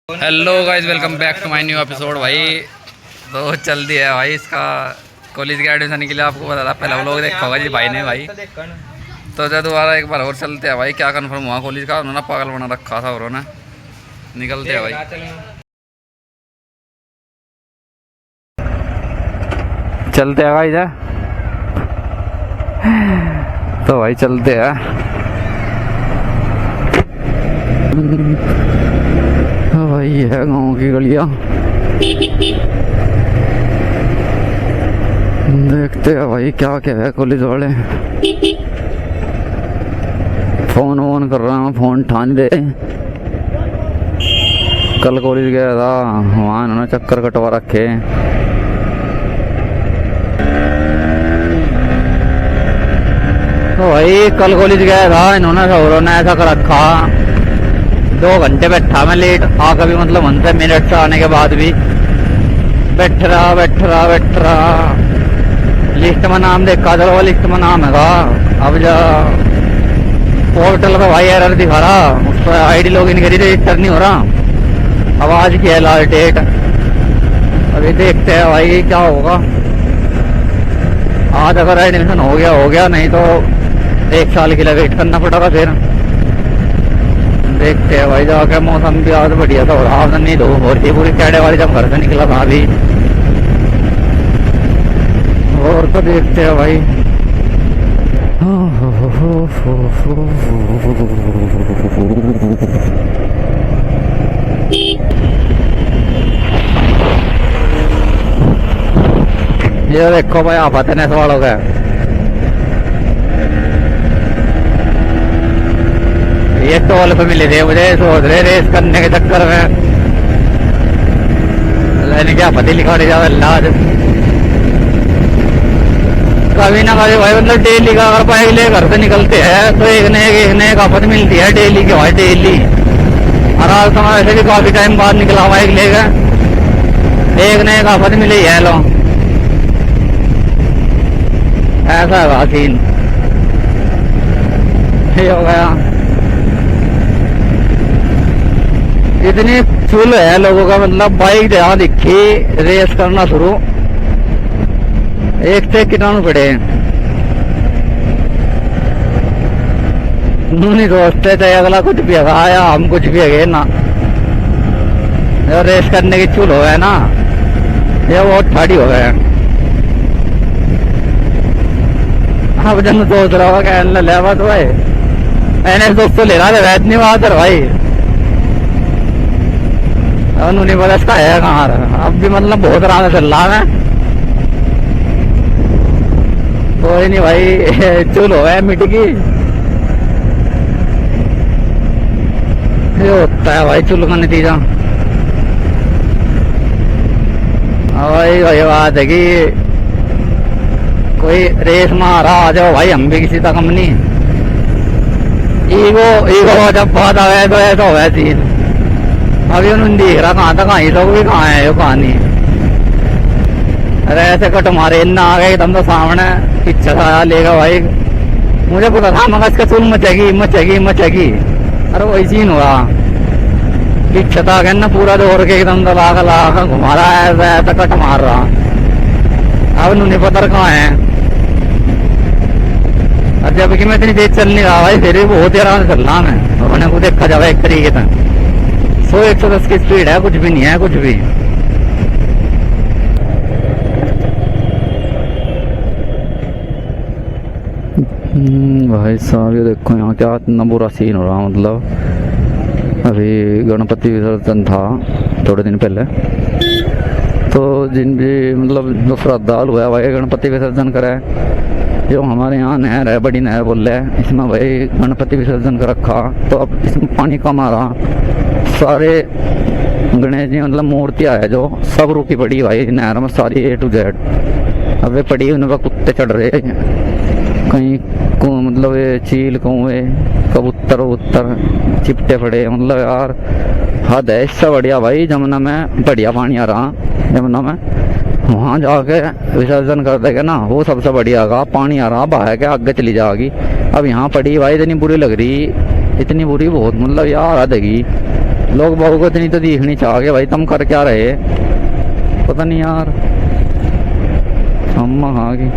Hello guys, welcome back to my new episode. भाई तो चल दिया है भाई इसका कॉलेज के एडमिशन के लिए। आपको पता था, पहला व्लॉग देखा होगा जी भाई ने। भाई तो जो दोबारा एक बार और चलते हैं भाई, क्या कंफर्म हुआ कॉलेज का। उन्होंने पागल बना रखा था और ना निकलते हैं भाई। चलते हैं भाई तो भाई चलते हैं। भाई है गाँव की गलियां, देखते हैं भाई क्या क्या है। कॉलेज वाले फोन वोन कर रहा हूँ, फोन ठान दे। कल कॉलेज गया था, वहाँ इन्होंने चक्कर कटवा रखे। तो भाई कल कॉलेज गया था, इन्होंने सौरों ने ऐसा कर रखा। 2 घंटे बैठा मैं लेट आकर भी, मतलब 15 मिनट से आने के बाद भी बैठ रहा। लिस्ट में नाम देखा, चलो लिस्ट में नाम है। अब जा पोर्टल पर भाई एरर दिखा रहा, उस पर आईडी लॉगिन करी, रजिस्टर नहीं हो रहा। अब आज की है लास्ट डेट, अभी देखते हैं भाई क्या होगा। आज अगर एडमिशन हो गया, नहीं तो 1 साल के लिए वेट करना पड़ेगा। फिर देखते हैं भाई जाके। मौसम भी आज बढ़िया था, और नहीं दो हो रही पूरी कैडे वाली, जब घर से निकला था अभी। और तो देखते हैं भाई। ये देखो भाई, आप आते हैं वालों का। ये टोल पे मिले थे मुझे, सोच रहे रेस करने के चक्कर में लेने क्या पति लिखा जाओ लाज। कभी ना कभी भाई, मतलब डेली का अगर बाइक ले घर से निकलते हैं तो एक न एक आफत मिलती है डेली की भाई, डेली। और आज तो मैं वैसे भी काफी टाइम बाद निकला बाइक लेकर, एक न एक आफत मिले ही है। लो ऐसा है सीन, ये हो गया। इतनी चुल है लोगों का, मतलब बाइक जहाँ दिखी रेस करना शुरू। एक से कीटाणु पड़े नहीं सोचते थे अगला कुछ भी है या हम कुछ भी है ना। रेस करने की चुल हो गए ना, ये बहुत ठाड़ी हो गए। अब जन सोच रहा होगा क्या ले तो भाई एनएस 200 ले रहा था, वैसे नहीं वहां तर भाई। नहीं पता इसका है कहाँ। अब भी मतलब बहुत रात चल रहा है। कोई नहीं भाई, चुल हो गया मिट की। ये होता है भाई चुल का नतीजा। भाई वही बात है कि कोई रेस मारा आ जाओ भाई, हम भी किसी का कम नहीं। ईगो जब बात आ गया तो ऐसा हो गया चीज। अभी उन्होंने देख रहा कहाँ तक आई, तो भी कहाँ है, कहाँ नहीं। अरे ऐसे कट मारे ना आ गए एकदम तो सामने पीछे आया लेगा भाई। मुझे पता था मगर इसका चुल मचेगी। अरे वही सीन हुआ, पीछे था गया ना पूरा दौड़ के एकदम दला घुमा रहा है, ऐसा कट मार रहा। अब उन्हें पता कहाँ है। और जबकि मैं इतनी तेज चल नहीं रहा भाई, फिर भी बहुत आराम से चल रहा मैं। उन्होंने को देखा जाए एक तरीके से 100-110 की स्पीड है, कुछ भी नहीं है कुछ भी। भाई साहब ये देखो यहाँ क्या इतना बुरा सीन हो रहा। मतलब अभी गणपति विसर्जन था थोड़े दिन पहले, तो जिन भी मतलब जो श्रद्धालु है भाई गणपति विसर्जन करे, जो हमारे यहाँ नहर है, बड़ी नहर बोल रहे हैं, इसमें भाई गणपति विसर्जन कर रखा। तो अब इसमें पानी कम आ रहा, सारे गणेश जी मतलब मूर्तियाँ है जो सब रुकी पड़ी भाई नहर में सारी A to Z। अब वे पड़ी उन पर कुत्ते चढ़ रहे, कहीं को मतलब ये चील कौए कबूतर चिपटे पड़े। मतलब यार हद है। इससे बढ़िया भाई जमुना में बढ़िया पानी आ रहा, जमुना में वहाँ जाके विसर्जन कर देगा ना, वो सबसे बढ़िया का पानी आ रहा बहा के आगे चली जाएगी। अब यहाँ पड़ी भाई इतनी बुरी लग रही, इतनी बुरी बहुत, मतलब यार हद है। लोग बहू को इतनी तो दिखनी चाहिए भाई, तुम कर क्या रहे, पता नहीं यार। हम हाँ की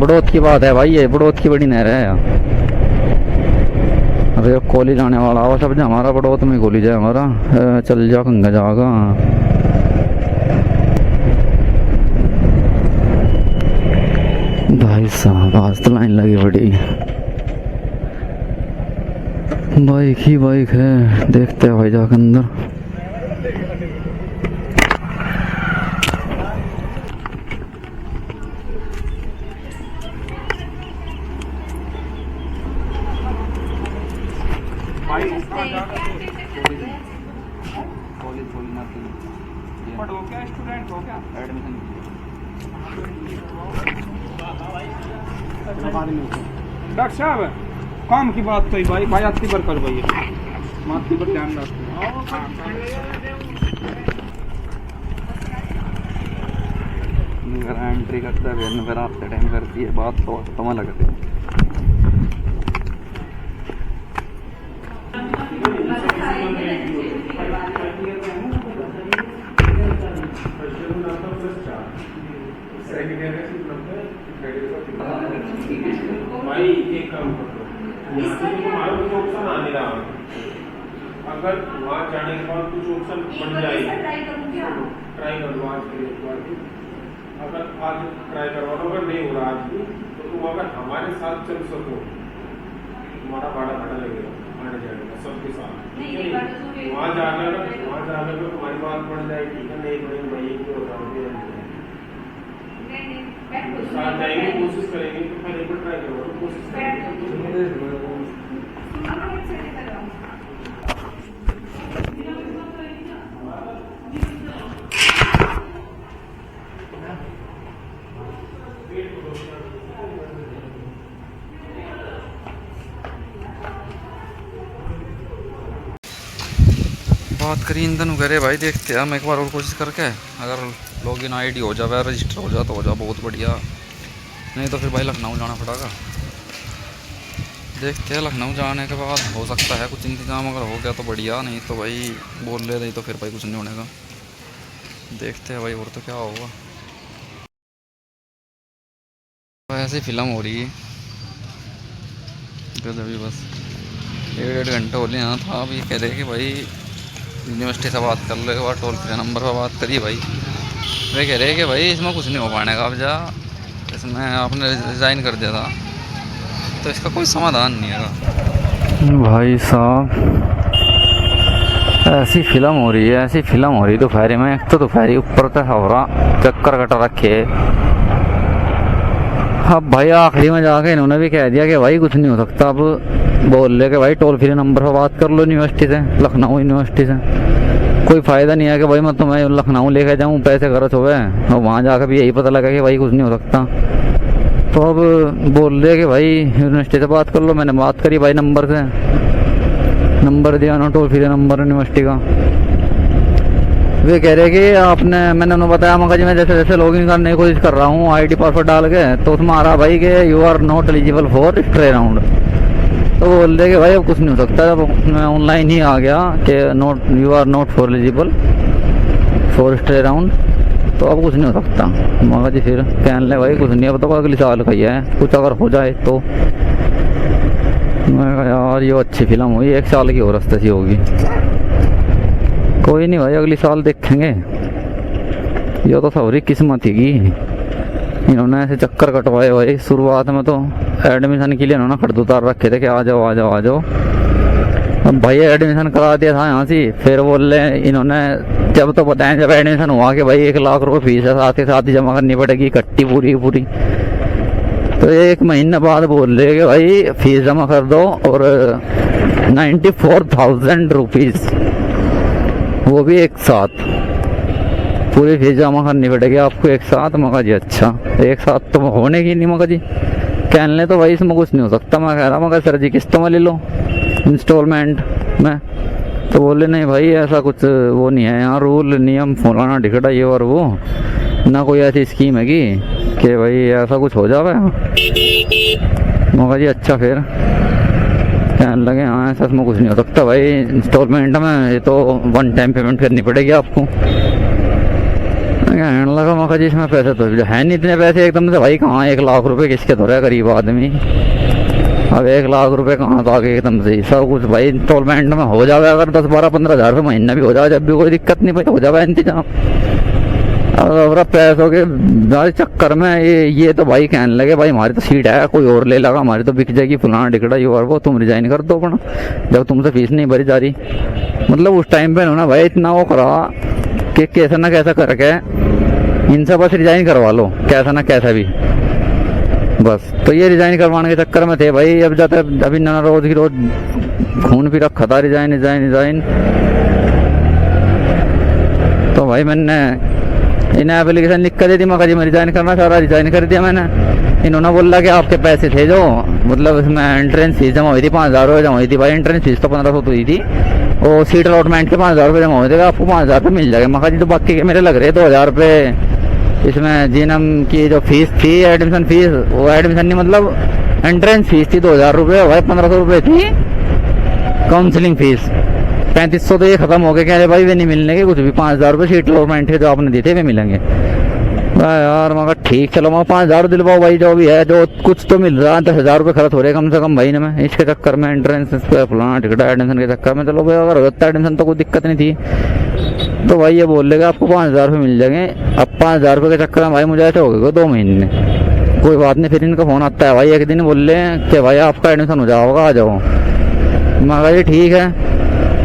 बड़ौत की बात है भाई, ये बड़ौत की बड़ी नहर है यार। अरे कोली जाने वाला वो सब हमारा बड़ौत में कोली जाए हमारा, चल जा कंगा जाएगा। भाई साहब आज तो लाइन लगी बड़ी, बाइक ही बाइक है, देखते हैं भाई जाकर अंदर। स्टूडेंट हो क्या? एडमिशन डॉक्टर साहब काम की बात तो भाई भाई आती पर कर भाई माथी पर ध्यान रखो। एंट्री करता है फिर आपसे टाइम करती है बात तो समझ लगती है। भाई एक काम करो, ऑप्शन आने रहा, अगर वहाँ जाने के बाद कुछ ऑप्शन बन जाए ट्राई कर लो आज के लिए। अगर आज ट्राई करवा लो, अगर नहीं हो रहा आज भी तो तुम अगर हमारे साथ चल सको, तुम्हारा भाड़ा घाटा लगेगा आने जाने का सबके साथ। वहाँ जाने का तुम्हारी बात बढ़ जाएगी, ठीक है? नहीं बढ़ेगी भाई, एक भी होता है साथ जाएंगे, कोशिश करेंगे तो फिर एक बार ट्राई करो, कोशिश करेंगे। बात करी इन दोनों करे भाई, देखते हैं हम एक बार और कोशिश करके, अगर लॉगिन आईडी हो जाए रजिस्टर हो जाए तो हो जाए बहुत बढ़िया, नहीं तो फिर भाई लखनऊ जाना पड़ेगा। देखते हैं लखनऊ जाने के बाद हो सकता है कुछ इंतज़ाम, अगर हो गया तो बढ़िया, नहीं तो भाई बोल ले नहीं तो फिर भाई कुछ नहीं होने का। देखते हैं भाई और तो क्या होगा। ऐसी फिल्म हो रही है अभी, बस 1.5 घंटे हो यहाँ था। अभी कह रहे कि भाई यूनिवर्सिटी से बात कर लो एक बार, टोल फ्री नंबर पर बात करिए भाई। वे कह रहे कि भाई इसमें कुछ नहीं हो पाने का, अब जा इसमें आपने रिज़ाइन कर दिया था तो इसका कोई समाधान नहीं है भाई साहब। ऐसी फिल्म हो रही है, ऐसी फिल्म हो रही दोपहरी में, एक तो दोपहरी ऊपर तक हो रहा चक्कर कटा रखे। अब भाई आखिरी में जाके इन्होंने भी कह दिया कि भाई कुछ नहीं हो सकता। अब बोल रहे कि भाई टोल फ्री नंबर पर बात कर लो यूनिवर्सिटी से, लखनऊ यूनिवर्सिटी से। कोई फ़ायदा नहीं है कि भाई मैं तुम्हें लखनऊ लेके जाऊँ, पैसे खर्च हो गए और वहाँ जाकर भी यही पता लगा कि भाई कुछ नहीं हो सकता। तो अब बोल रहे कि भाई यूनिवर्सिटी से बात कर लो। मैंने बात करी भाई नंबर से, नंबर दिया ना टोल फ्री नंबर यूनिवर्सिटी का। वे कह रहे कि आपने, मैंने उन्हें बताया मगर जी मैं जैसे जैसे लॉगिन करने की कोशिश कर रहा हूँ आईडी पासवर्ड डाल के, तो उसमें आ रहा भाई कि you are not eligible for stay round. तो बोल रहे कि भाई अब कुछ नहीं हो सकता। जब उसमें ऑनलाइन ही आ गया कि not you are not for eligible for stay round, तो अब कुछ नहीं हो सकता। मगर जी फिर कहने ले भाई कुछ नहीं, अब तो अगले साल का ही है, कुछ अगर हो जाए तो। मैं कहा यार ये अच्छी फिल्म हुई, 1 साल की और रास्ते सी होगी। कोई नहीं भाई अगली साल देखेंगे। ये तो सबरी किस्मत ही, इन्होंने ऐसे चक्कर कटवाए भाई। शुरुआत में तो एडमिशन के लिए इन्होंने खर्च उतार रखे थे कि आ जाओ आ जाओ आ जाओ। अब भाई एडमिशन करा दिया था यहाँ से, फिर बोल रहे इन्होंने जब तो बताएं जब एडमिशन हुआ कि भाई 1 लाख रुपए फीस है साथ ही साथ ही जमा करनी पड़ेगी इकट्ठी पूरी पूरी। तो 1 महीने बाद बोल रहे कि भाई फीस जमा कर दो और 94,000 रुपीज़, वो भी एक साथ पूरी फीस जमा करनी पड़ेगी आपको एक साथ। मगर जी अच्छा एक साथ तो होने की नहीं। मगर जी कहने तो भाई इसमें कुछ नहीं हो सकता। मैं कह रहा मगर सर जी किस्तों में ले लो इंस्टॉलमेंट में, तो बोले नहीं भाई ऐसा कुछ वो नहीं है यहाँ, रूल नियम फलाना ढिकड़ा ये और वो, ना कोई ऐसी स्कीम है कि भाई ऐसा कुछ हो जावे। मगर जी अच्छा फिर कहने लगे हाँ ऐसा इसमें कुछ नहीं हो सकता भाई, इंस्टॉलमेंट में ये तो वन टाइम पेमेंट करनी पड़ेगी आपको। कहने लगा मगर जी इसमें पैसे तो है नहीं इतने पैसे एकदम से भाई, कहाँ 1 लाख रुपए किसके धो रहे गरीब आदमी। अब 1 लाख रुपए कहाँ तो आगे एकदम से सब कुछ भाई इंस्टॉलमेंट में हो जाए, अगर 10-12-15 हज़ार रुपये महीना भी हो जाए जब भी कोई दिक्कत नहीं भाई, हो जाए इंतजाम। और पैसों के चक्कर में ये तो भाई कहने लगे भाई हमारी तो सीट है, कोई और ले लगा, हमारी तो बिक जाएगी फलाना टिकड़ा ये और वो, तुम रिजाइन कर दो अपना जब तुमसे फीस नहीं भरी जा रही। मतलब उस टाइम पे ना भाई इतना वो करा कि कैसा ना कैसा करके इनसे बस रिजाइन करवा लो, कैसा ना कैसा भी बस। तो ये रिजाइन करवाने के चक्कर में थे भाई। अब जाते अभी ना रोज की रोज खून भी रखा था रिजाइन रिजाइन रिजाइन। तो भाई मैंने इन्हें एप्लीकेशन लिख कर दी थी, मगर जी मैं रिजाइन करना चाह रहा, रिजाइन कर दिया मैंने। इन्होंने बोला कि आपके पैसे थे जो मतलब इसमें एंट्रेंस फीस जमा हुई थी 5,000 रुपये जमा हुई थी भाई, एंट्रेंस फीस तो 1500 तो हुई थी, और सीट अलॉटमेंट के 5,000 रुपये जमा हुए थे, आपको 5,000 रुपये मिल जाएगा। मगर जी तो बाकी के मेरे लग रहे 2,000 रुपये इसमें जीनम की जो फीस थी एडमिशन फीस, वो एडमिशन नहीं मतलब एंट्रेंस फीस थी 2,000 रुपये भाई, 1500 रुपये थी काउंसलिंग फीस, 3500 तो ये खत्म हो गए। कह रहे भाई वे नहीं मिलने के कुछ भी, 5,000 रुपये सीट अलॉटमेंट के जो आपने दिए थे वे मिलेंगे भाई। यार मगर ठीक चलो मैं 5,000 दिलवाओ भाई, जो भी है जो कुछ तो मिल रहा है, 10,000 रुपये खर्च हो रहे कम से कम भाई ने में इसके चक्कर में, एंट्रेंस फलाना टिकट एडमिशन के चक्कर में। चलो भाई अगर हो जाता एडमिशन तो कोई दिक्कत नहीं थी। तो भाई ये बोल लेगा आपको 5,000 रुपये मिल जाएंगे। अब 5,000 रुपये के चक्कर में भाई मुझे ऐसे हो गए 2 महीने, कोई बात नहीं। फिर इनका फोन आता है भाई एक दिन, बोल रहे कि भाई आपका एडमिशन हो जाओगा, आ जाओ। मैं ये ठीक है।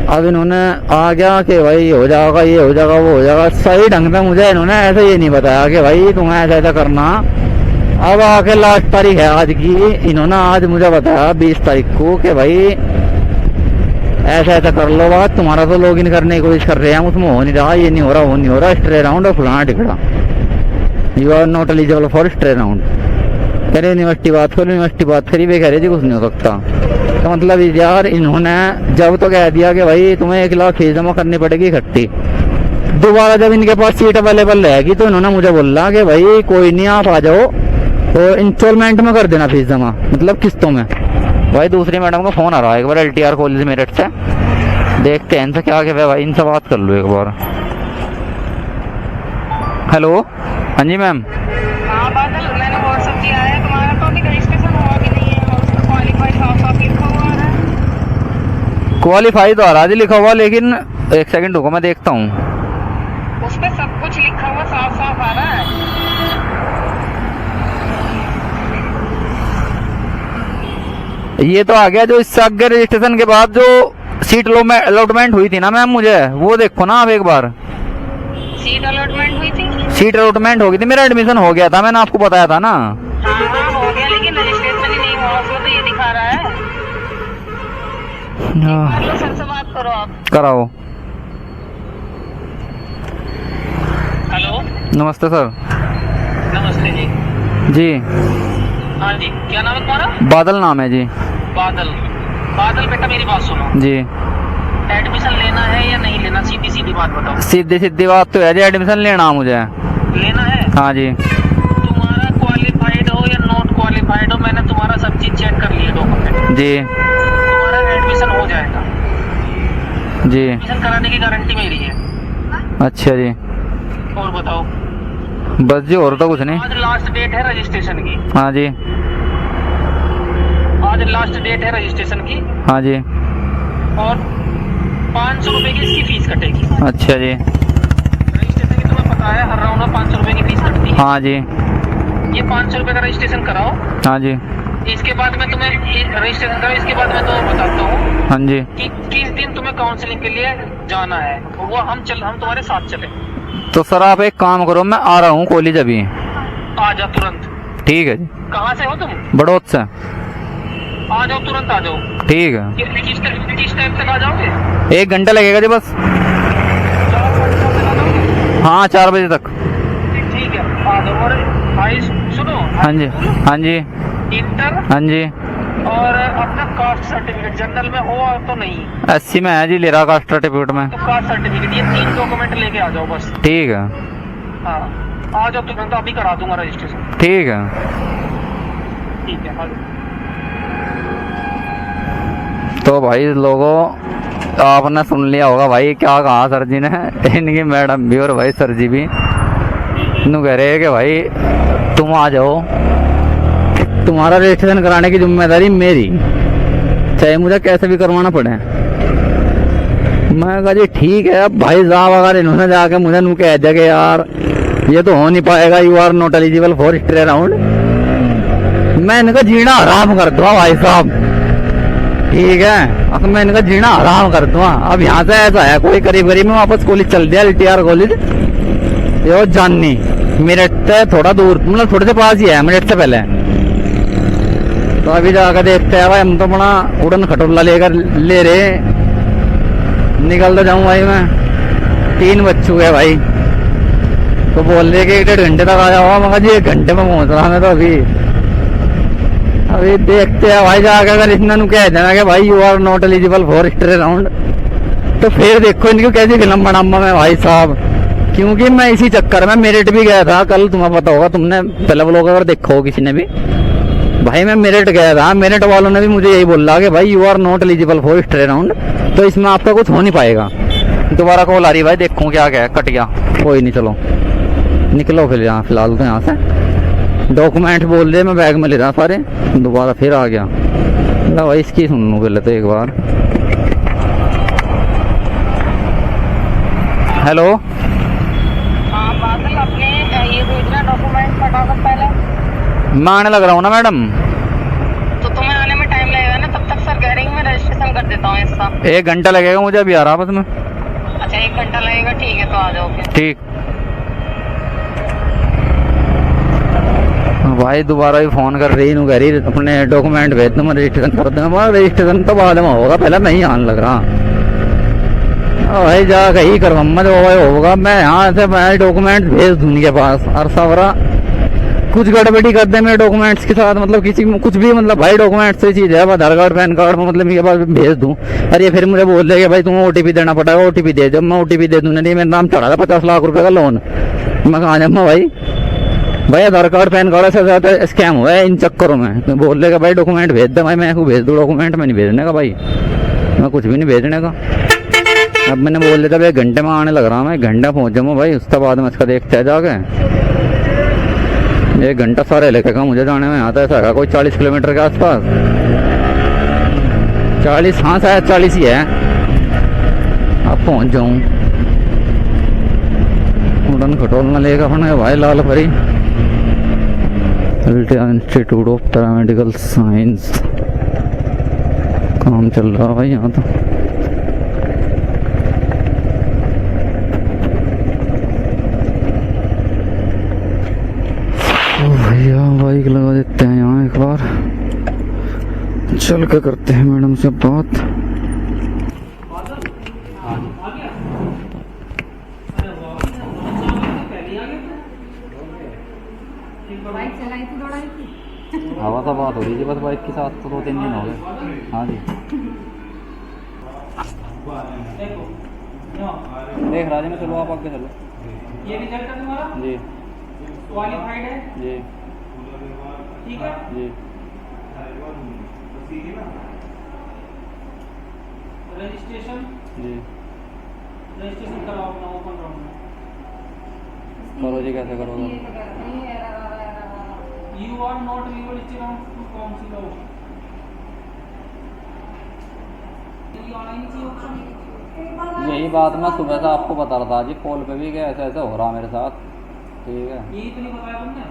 अब इन्होंने आ गया कि भाई हो जाएगा, ये हो जाएगा, वो हो जाएगा, सही ढंग से मुझे इन्होंने ऐसे ये नहीं बताया कि भाई तुम्हें ऐसा ऐसा करना। अब आके लास्ट तारीख है आज की, इन्होंने आज मुझे बताया 20 तारीख को कि भाई ऐसा ऐसा कर लो बात, तुम्हारा तो लॉगिन करने की कोशिश कर रहे हैं, उसमें हो नहीं रहा, ये नहीं हो रहा, वो नहीं हो रहा, स्ट्रे राउंड और फलाना टिकड़ा, you are not eligible for stray round. कह रहे यूनिवर्सिटी बात करो, यूनिवर्सिटी बात करी, वे कह रहे जी कुछ नहीं हो सकता। तो मतलब यार इन्होंने जब तो कह दिया कि भाई तुम्हें 1 लाख फीस जमा करनी पड़ेगी इकट्ठी, दोबारा जब इनके पास सीट अवेलेबल रहेगी तो इन्होंने मुझे बोला कि भाई कोई नहीं आप आ जाओ और इंस्टॉलमेंट में कर देना फीस जमा, मतलब किस्तों में। भाई दूसरी मैडम का फोन आ रहा है एक बार, LTR कॉलेज मेरठ से, देखते हैं इनसे क्या क्या भाई, इनसे बात कर लो एक बार। हेलो हाँ जी मैम। हाँ बादल, मैंने व्हाट्सएप किया है, तुम्हारा तो अभी रजिस्ट्रेशन हुआ कि नहीं है, और उसमें क्वालिफाई साफ लिखा हुआ है। क्वालिफाई तो आ रहा है लिखा हुआ, लेकिन एक सेकंड रुको मैं देखता हूँ। उस पे सब कुछ लिखा हुआ साफ साफ आ रहा है। ये तो आ गया जो इससे आगे रजिस्ट्रेशन के बाद जो सीट अलॉटमेंट हुई थी ना मैम, मुझे वो देखो ना आप एक बार। सीट अलॉटमेंट हुई थी, सीट अलॉटमेंट हो गई थी, मेरा एडमिशन हो गया था, मैंने आपको बताया था ना। हाँ हो गया, लेकिन रजिस्ट्रेशन ही नहीं हुआ, उसमें तो ये दिखा रहा है। तो सर से बात करो आप। कराओ। हेलो नमस्ते सर। नमस्ते जी। जी हाँ जी, क्या नाम है तुम्हारा? बादल नाम है जी। बादल। बादल बेटा मेरी बात सुनो जी। एडमिशन लेना है या नहीं लेना, सीधी सीधी बात बताओ। सीधी सीधी बात तो है जी, एडमिशन लेना मुझे। लेना है? हाँ जी। तुम्हारा क्वालिफाइड हो या नॉट क्वालिफाइड हो, मैंने तुम्हारा सब चीज चेक कर लिया डॉक्यूमेंट जी। तुम्हारा एडमिशन हो जाएगा जी। एडमिशन कराने की गारंटी मेरी है। अच्छा जी। और बताओ। बस जी और तो कुछ नहीं। आज लास्ट डेट है रजिस्ट्रेशन की। हाँ जी। आज लास्ट डेट है रजिस्ट्रेशन की। हाँ जी। और 500 रुपए की इसकी फीस कटेगी। अच्छा जी। रजिस्ट्रेशन की तुम्हें पता है, हर राउंड में 500 रुपए की फीस कटती है। हाँ जी। ये 500 रुपए का रजिस्ट्रेशन कराओ। हाँ जी। इसके बाद में तुम्हें रजिस्ट्रेशन करो, इसके बाद मैं तुम्हें बताता हूँ हाँ जी। कि किस दिन तुम्हें काउंसलिंग के लिए जाना है, वो हम तुम्हारे साथ चले। तो सर आप एक काम करो, मैं आ रहा हूँ कॉलेज अभी। आ जाओ तुरंत। ठीक है जी। कहाँ से हो तुम? बड़ौत से। आ जाओ तुरंत, आ जाओ। ठीक है। किस टाइम तक आ जाओगे? 1 घंटा लगेगा जी बस। 4 बजे तक आ जाओगे? हाँ 4 बजे तक। ठीक है आ जाओ। और भाई सुनो। हाँ जी। हाँ जी। इंटर। हाँ जी। और अपना कास्ट सर्टिफिकेट, जनरल में हो तो नहीं? 80 में है जी, ले रहा कास्ट सर्टिफिकेट में। तो कास्ट सर्टिफिकेट, ये 3 डॉक्यूमेंट लेके आ जाओ बस। ठीक है। हाँ आ जाओ तुरंत, अभी करा दूंगा रजिस्ट्रेशन। ठीक है। ठीक है आ जाओ। तो भाई लोगों, आपने सुन लिया होगा भाई क्या कहा सर जी ने। इनकी मैडम भी और भाई सर जी भी नु कह रहे हैं कि भाई तुम आ जाओ, तुम्हारा रजिस्ट्रेशन कराने की जिम्मेदारी मेरी, चाहे मुझे कैसे भी करवाना पड़े। मैं कहा जी ठीक है। अब भाई साहब अगर इन्होंने जाके मुझे नु कह दिया कि यार ये तो हो नहीं पाएगा, you are not eligible for stay around, मैं इनका जीना हराम कर दूंगा भाई साहब, ठीक है। अब मैं इनका जीना हराम कर दूंगा। अब यहाँ से ऐसा है, कोई करीब करीब में वापस कॉलेज चल दिया, LTR कॉलेज, ये जाननी मेरठ से थोड़ा दूर, मतलब थोड़े से पास ही है मेरठ से पहले। तो अभी जाकर देखते हैं भाई, हम तो बड़ा उड़न खटोला लेकर ले रहे, निकल तो जाऊं भाई मैं, 3 बज चुके हैं भाई। तो बोल रहे कि 1.5 घंटे तक आ जाओ, मगर जी 1 घंटे में पहुंच रहा मैं तो अभी देखते हैं भाई जाकर। अगर इतना कह देना कि भाई you are not eligible for stay around, तो फिर देखो इनकी कैसी फिल्म बनाऊंगा मैं भाई साहब। क्योंकि मैं इसी चक्कर में मेरिट भी गया था कल, तुम्हें पता होगा, तुमने पहले व्लॉग अगर देखा हो किसी ने भी, भाई मैं मेरिट गया था, मेरिट वालों ने भी मुझे यही बोला कि भाई you are not eligible for stay around, तो इसमें आपका कुछ हो नहीं पाएगा। दोबारा कॉल आ रही भाई, देखूं क्या क्या कट गया, कोई नहीं, चलो निकलो फिर यहाँ फिलहाल तो यहाँ से। डॉक्यूमेंट बोल रहे मैं बैग में ले रहा सारे, दोबारा फिर आ गया। लो भाई इसकी सुन लूँ पहले तो एक बार। हेलो, हाँ बादल, अपने ये भेजना डॉक्यूमेंट फटाफट पहले। मैं आने लग रहा हूँ ना मैडम। तो तुम्हें आने में टाइम लगेगा ना, तब तक सर कह रही मैं रजिस्ट्रेशन कर देता हूँ इसका। 1 घंटा लगेगा मुझे, अभी आ रहा बस मैं। अच्छा 1 घंटा लगेगा, ठीक है तो आ जाओ फिर। ठीक भाई, दोबारा भी फोन कर रही हूँ, कह रही अपने डॉक्यूमेंट भेज दो, मैं रजिस्ट्रेशन कर दूंगा। रजिस्ट्रेशन तो बाद में होगा, पहले नहीं आने लग रहा भाई, जा कहीं करवा जो होगा। मैं यहाँ से मैं डॉक्यूमेंट भेज दूँ उनके पास, और सवरा कुछ गड़बड़ी कर दे मेरे डॉक्यूमेंट्स के साथ, मतलब किसी कुछ भी, मतलब भाई डॉक्यूमेंट्स से चीज़ है, आधार कार्ड पैन कार्ड मतलब मेरे पास भेज दूँ। अरे फिर मुझे बोल रहे कि भाई तुम्हें OTP देना पड़ेगा, OTP दे। जब मैं OTP दे दूँ, नहीं मेरे नाम चढ़ा था 50 लाख रुपए का लोन, मैं कहाँ जाऊँगा भाई आधार कार्ड पैन कार्ड से ज्यादा स्कैम हुआ है इन चक्करों में। तो बोल रहे भाई डॉक्यूमेंट भेज दे, भाई मैं को भेज दूँ डॉक्यूमेंट, मैं नहीं भेजने का भाई, मैं कुछ भी नहीं भेजने का। अब मैंने बोल दिया था भाई 1 घंटे में आने लग रहा, मैं 1 घंटा पहुंच जाऊँ भाई, उसके बाद में इसका देखते हैं जाके। 1 घंटा सारे लगेगा मुझे जाने में, आता ऐसा है कोई 40 किलोमीटर के आसपास, 40, हाँ शायद 40 ही है। अब पहुंच जाऊँ, उड़न खटोलना लेगा अपने भाई लाल परी, इंस्टीट्यूट ऑफ पैरामेडिकल साइंस काम चल रहा है भाई यहाँ तो। भैया बाइक लगा देते हैं यहाँ एक बार, चल के करते हैं मैडम से बात। हवा तो बात हो रही थी बस बाइक के साथ, तो 2-3 दिन हो गए। हाँ जी देख रहा जी मैं, चलो आप आगे चलो। ये रिजल्ट है तुम्हारा जी, क्वालिफाइड है जी, ठीक है जी। रजिस्ट्रेशन जी कराओ अपना ओपन राउंड में। करो जी, कैसे करोगे? You are not legal student to council of, ये ऑनलाइन चाहिए ऑप्शन। यही बात मैं सुबह से आपको बता रहा था जी कॉल पे भी, कि ऐसा ऐसा हो रहा मेरे साथ, ठीक है। ये तो नहीं बताया तुमने,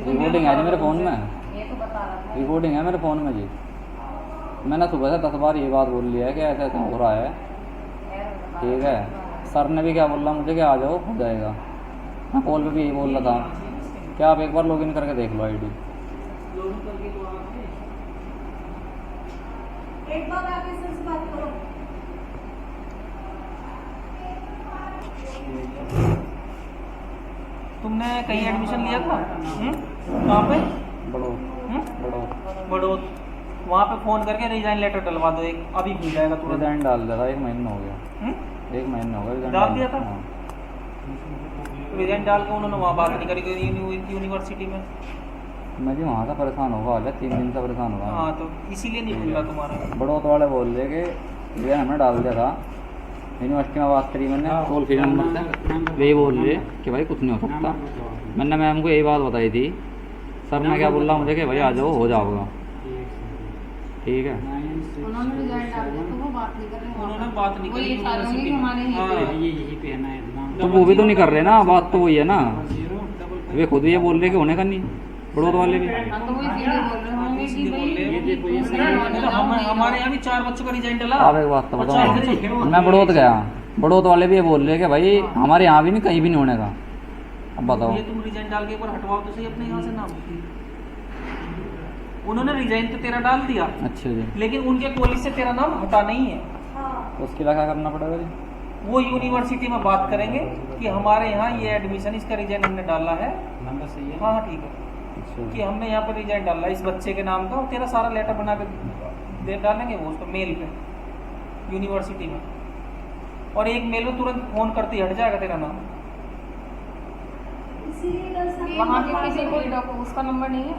रिकॉर्डिंग है जी मेरे फ़ोन में, ये तो बता रहा था। रिकॉर्डिंग है मेरे फ़ोन में जी। मैंने सुबह से 10 बार ये बात बोल लिया है कि ऐसा ऐसा हो रहा है, ठीक है। सर ने भी क्या बोला मुझे कि आ जाओ हो जाएगा, मैं कॉल पे भी यही बोल रहा था कि आप एक बार लॉगिन करके देख लो आईडी। लॉगिन करके तो आपने एक बार आके सर से बात करो। तुमने कहीं एडमिशन लिया था? कहाँ पे? बड़ौद। वहाँ पे फोन करके रिजाइन लेटर डलवा दो, एक अभी खुल जाएगा तुरंत। रिजाइन डाल दिया था, 1 महीना हो गया। 1 महीना हो गया रिजाइन डाल दिया था? हाँ। रिजाइन डाल के उन्होंने वहाँ बात नहीं करी यूनिवर्सिटी में। मैं जी वहाँ से परेशान होगा वाला 3 दिन से परेशान हो रहा हाँ तो इसीलिए नहीं खुल रहा तुम्हारा। बड़ौत वाले बोल रहे कि ये हमने डाल दिया था यूनिवर्सिटी में, बात करी मैंने टोल फ्री नंबर से, वे बोल रहे कि भाई कुछ नहीं हो सकता। मैंने मैम को यही बात बताई थी, सर ने क्या बोल रहा मुझे कि भाई आ जाओ हो जाओगा, ठीक है। उन्होंने रिजल्ट डाल दिया तो वो बात नहीं कर रहे हैं। उन्होंने बात नहीं वो करी ये चाह रहे होंगे कि हमारे हाँ। यहीं पे तो वो भी तो नहीं कर रहे ना, बात तो वही है ना, वे खुद ये बोल रहे कि होने का नहीं, बड़ौत वाले भी। हाँ, तो वही सीधे बोल रहे होंगे कि भाई हमारे यहाँ भी 4 बच्चों का रिजल्ट डाला। आप एक बात तो बताओ, मैं बड़ौत गया, बड़ौत वाले भी ये बोल रहे कि भाई हमारे यहाँ भी नहीं, कहीं भी नहीं होने का। अब बताओ, ये तुम रिजाइन डाल के एक बार हटवाओ तो सही अपने यहाँ से नाम। उन्होंने रिजाइन तो तेरा डाल दिया, अच्छा जी, लेकिन उनके कॉलेज से तेरा नाम हटा नहीं है। तो उसके लिए क्या करना पड़ेगा जी? वो यूनिवर्सिटी में बात करेंगे कि हमारे यहाँ ये एडमिशन, इसका रिजाइन हमने डाला है। नंबर सही है, हाँ हाँ ठीक है, अच्छा कि हमने यहाँ पर रिजाइन डाला है इस बच्चे के नाम का, और तेरा सारा लेटर बना के दे डालेंगे वो उसको मेल पे यूनिवर्सिटी में, और एक मेल में तुरंत फोन करते ही हट जाएगा तेरा नाम। वहाँ के किसी कोई उसका नंबर नहीं है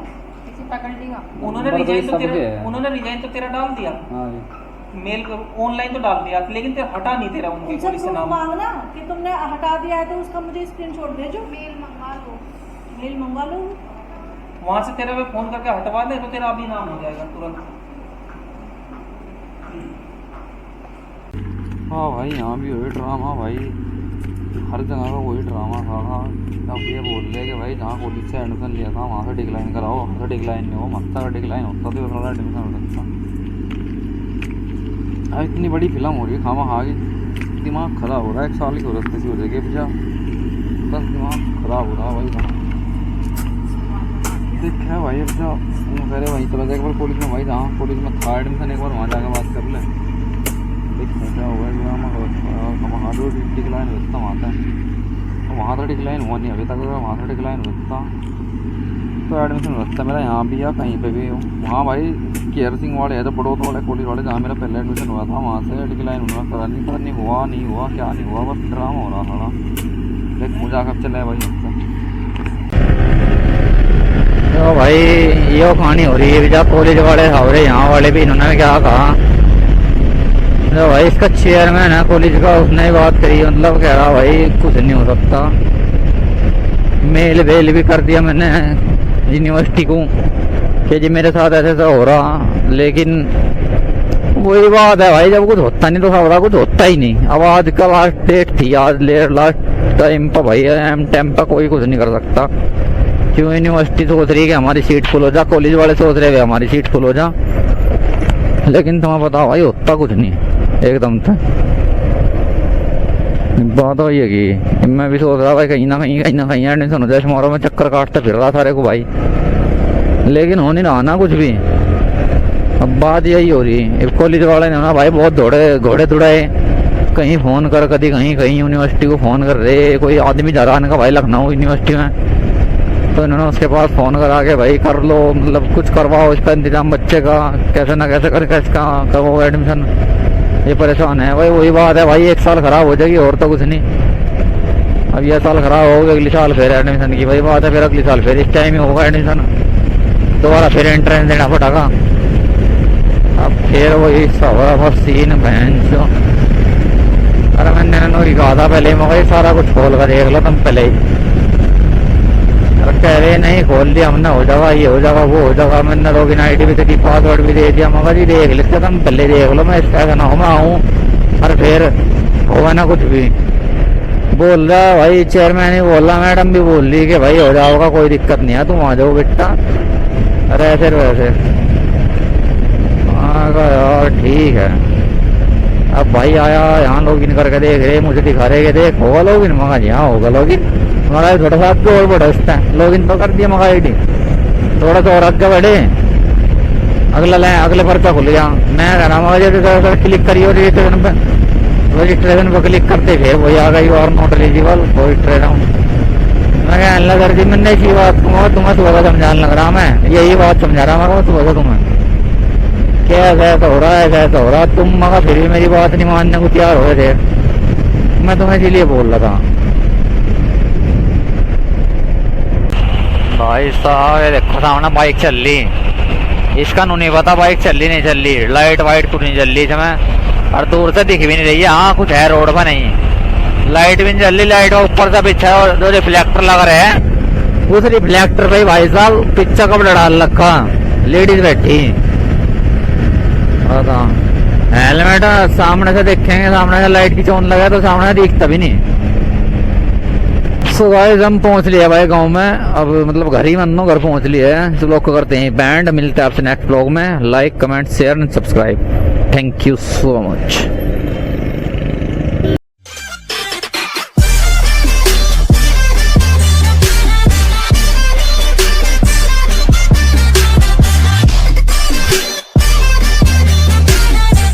किसी फैकल्टी का। उन्होंने नंबर तो रिजाइन तो सबके तेरा है। उन्होंने रिजाइन तो तेरा डाल दिया, हाँ जी, मेल ऑनलाइन तो डाल दिया, लेकिन तेरा हटा नहीं तेरा उनके उनसे कॉलेज से प्रूफ नाम। मांगना कि तुमने हटा दिया है, तो उसका मुझे स्क्रीनशॉट भेजो, मेल मंगवा लो। मेल मंगवा लो। वहां से तेरा वे फोन करके हटवा दे तो तेरा अभी नाम हो जाएगा तुरंत। हाँ भाई यहाँ भी वही ड्रामा भाई, हर जगह का वही ड्रामा था। अब ये बोल रहे कि भाई जहाँ कॉलेज से एडमिशन लिया था वहाँ से डिक्लाइन कराओ, वहाँ से डिक्लाइन नहीं हो, मत का डिक्लाइन होता तो थोड़ा एडमिशन हो सकता। अब इतनी बड़ी फिल्म हो रही है खामा खा के, दिमाग खराब हो रहा है, 1 साल की हो रस्ते से हो जाएगी भैया, बस दिमाग खराब हो रहा है भाई। देखा है भाई भैया, कह रहे वहीं चला जाए एक बार कॉलेज में, भाई जहाँ कॉलेज में था एडमिशन एक बार वहाँ जाकर बात कर ले, देखते क्या हुआ है। वहाँ जो डिक्लाइन होता वहाँ था, तो वहाँ तो डिक्लाइन हुआ नहीं अभी तक, अगर वहाँ से डिक्लाइन होता तो एडमिशन होता मेरा यहाँ भी या कहीं पे भी हो। वहाँ भाई केयर सिंह वाले है तो बड़ौत वाले कॉलेज वाले जहाँ मेरा पहले एडमिशन हुआ था, वहाँ से डिक्लाइन हुआ, पता नहीं हुआ नहीं हुआ क्या नहीं हुआ, बस ड्रामा हो रहा था। देख मुझे कब चला है भाई हमसे। तो भाई ये कहानी हो रही है, जहाँ कॉलेज वाले हावरे यहाँ वाले भी, इन्होंने क्या कहा, तो भाई इसका चेयरमैन है कॉलेज का, उसने ही बात करी, मतलब कह रहा भाई कुछ नहीं हो सकता। मेल वेल भी कर दिया मैंने यूनिवर्सिटी को कि जी मेरे साथ ऐसे ऐसा हो रहा, लेकिन वही बात है भाई, जब कुछ होता नहीं तो खबरा कुछ होता ही नहीं। अब आज का लास्ट डेट थी, आज लास्ट टाइम पर भाई एम टाइम पर कोई कुछ नहीं कर सकता। क्यों यूनिवर्सिटी सोच रही है कि हमारी सीट फुल हो जा, कॉलेज वाले सोच रहे हैं हमारी सीट फुल हो जा, लेकिन तुम्हें बताओ भाई होता कुछ नहीं एकदम से। बात वही है कि मैं भी सोच रहा भाई कहीं ना कहीं एडमिशन हो जाए, समारोह में चक्कर काटते फिर रहा सारे को भाई, लेकिन हो नहीं रहा ना कुछ भी। अब बात यही हो रही, कॉलेज वाले ने ना भाई बहुत घोड़े दौड़ाए, कहीं फ़ोन कर, कभी कहीं यूनिवर्सिटी को फ़ोन कर रहे, कोई आदमी जा रहा है भाई लखनऊ यूनिवर्सिटी में, तो इन्होंने उसके पास फ़ोन करा के भाई कर लो, मतलब कुछ करवाओ इसका इंतजाम बच्चे का, कैसे ना कैसे करके इसका करवाओ एडमिशन। ये परेशान है भाई, वही बात है भाई, 1 साल ख़राब हो जाएगी और तो कुछ नहीं। अब ये साल ख़राब होगा, अगले साल फिर एडमिशन की वही बात है, फिर अगले साल फिर इस टाइम ही होगा एडमिशन, दोबारा फिर एंट्रेंस देना पड़ेगा। अब फिर वही सवा सीन बहन जो, अरे मैंने ही कहा था पहले, मगर सारा कुछ खोल कर देख लो तुम पहले ही, कह रहे नहीं खोल दिया हमने, हो जाएगा ये हो जाएगा वो हो जाएगा, मैंने लॉगिन आईडी भी तेरी पासवर्ड भी दे दिया, मगर ये देख लेते तुम पहले देख लो, मैं इसका ना हो मैं आऊँ और फिर होगा ना कुछ भी। बोल रहा भाई चेयरमैन ही बोल रहा, मैडम भी बोल रही कि भाई हो जाओगा कोई दिक्कत नहीं है, तुम आ जाओ बेटा। अरे ऐसे वैसे यार ठीक है। अब भाई आया यहाँ लॉगिन करके देख रहे, मुझे दिखा रहे कि देख होगा लॉगिन, मगा जी हाँ होगा लॉगिन, हमारा थोड़ा सा आगे और बढ़ता है, लॉगिन तो कर दिया मगा आईडी, थोड़ा सा और आगे बढ़े, अगले पर्चा खुल गया। मैं कह रहा मगर क्लिक करिए रजिस्ट्रेशन पर क्लिक करते फिर वही आ गई और नॉट एलिजिबल कोई ट्रेड। मैं कह लगा जी मैंने इसी बात तुम्हें सुबह समझाने लग रहा, मैं यही बात समझा रहा मैं सुबह तुम्हें, क्या ऐसा हो रहा है ऐसा हो रहा, तुम मगर फिर भी मेरी बात नहीं मानने को तैयार हो रहे थे, मैं तुम्हें इसीलिए बोल रहा था। भाई साहब ये देखो सामने बाइक चल ली, इसका नहीं पता बाइक चल ली नहीं चल ली, लाइट वाइट कुछ नहीं चल रही इसमें और दूर से दिख भी नहीं रही है। हाँ कुछ है रोड पर नहीं, लाइट भी नहीं चल रही, लाइट ऊपर से पीछे और जो रिफ्लेक्टर लग रहे हैं उस रिफ्लेक्टर पे भाई साहब पीछे कब डाल रखा, लेडीज बैठी। हेलमेट सामने से देखेंगे, सामने से लाइट की चोन लगा तो सामने से दिखता भी नहीं। सो गाइस हम पहुंच लिया भाई गांव में, अब मतलब घर ही मानो घर पहुंच लिया है। तो लोग करते हैं बैंड, मिलते हैं आपसे नेक्स्ट ब्लॉग में। Like comment share and subscribe, thank you so much.